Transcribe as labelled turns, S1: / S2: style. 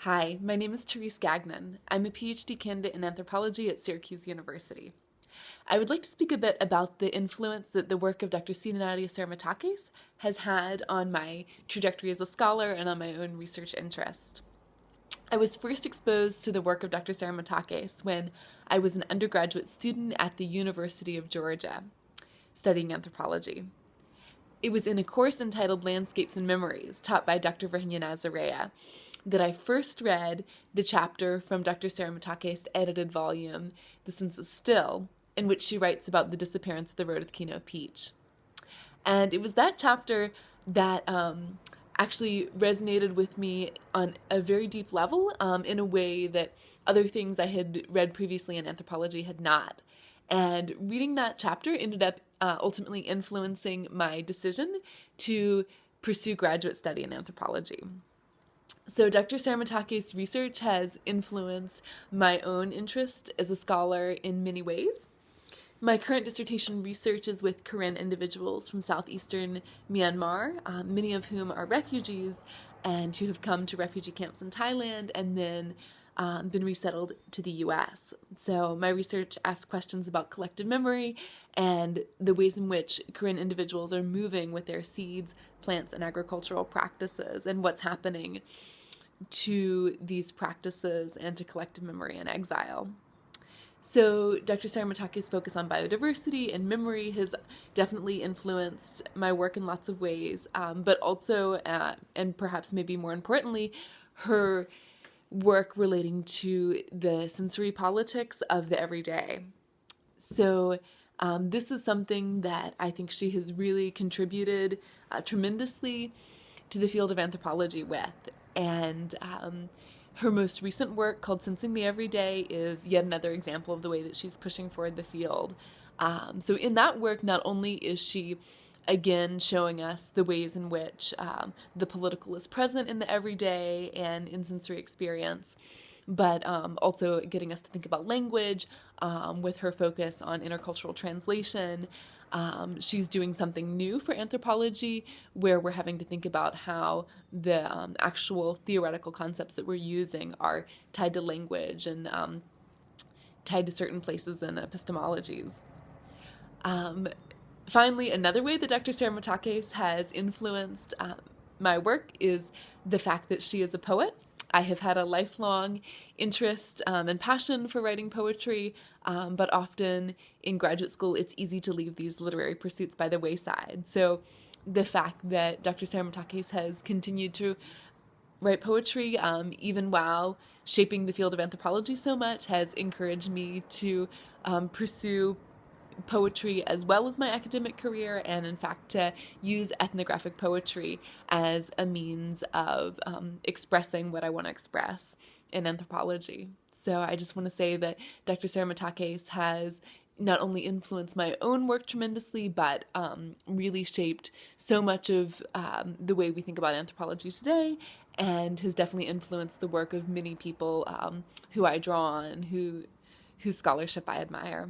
S1: Hi, my name is Terese GAGNON. I'm a PhD candidate in anthropology at Syracuse University. I would like to speak a bit about the influence that the work of Dr. Nάντιας Σερεμετάκη has had on my trajectory as a scholar and on my own research interest. I was first exposed to the work of Dr. Serametakis when I was an undergraduate student at the University of Georgia, studying anthropology. It was in a course entitled Landscapes and Memories, taught by Dr. Nazarea, that I first read the chapter from Dr. Serametakis' edited volume, The Census Still, in which she writes about the disappearance of the Rhodocino peach. And it was that chapter that actually resonated with me on a very deep level in a way that other things I had read previously in anthropology had not. And reading that chapter ended up ultimately influencing my decision to pursue graduate study in anthropology. So Dr. Serametakis' research has influenced my own interest as a scholar in many ways. My current dissertation research is with Karen individuals from southeastern Myanmar, many of whom are refugees and who have come to refugee camps in Thailand and then been resettled to the U.S. So my research asks questions about collective memory and the ways in which Karen individuals are moving with their seeds, plants, and agricultural practices, and what's happening to these practices and to collective memory in exile. So Dr. Serametakis' focus on biodiversity and memory has definitely influenced my work in lots of ways, but also, and perhaps maybe more importantly, her work relating to the sensory politics of the everyday. So this is something that I think she has really contributed tremendously to the field of anthropology with. And her most recent work, called Sensing the Everyday, is yet another example of the way that she's pushing forward the field. So in that work, not only is she, again, showing us the ways in which the political is present in the everyday and in sensory experience, but also getting us to think about language with her focus on intercultural translation. She's doing something new for anthropology where we're having to think about how the actual theoretical concepts that we're using are tied to language and tied to certain places in epistemologies. Finally, another way that Dr. Serametakis has influenced my work is the fact that she is a poet. I have had a lifelong interest and passion for writing poetry, but often in graduate school it's easy to leave these literary pursuits by the wayside. So the fact that Dr. Serametakis has continued to write poetry, even while shaping the field of anthropology so much, has encouraged me to pursue poetry as well as my academic career, and in fact to use ethnographic poetry as a means of expressing what I want to express in anthropology. So I just want to say that Dr. Serametakis has not only influenced my own work tremendously, but really shaped so much of the way we think about anthropology today, and has definitely influenced the work of many people who I draw on, whose scholarship I admire.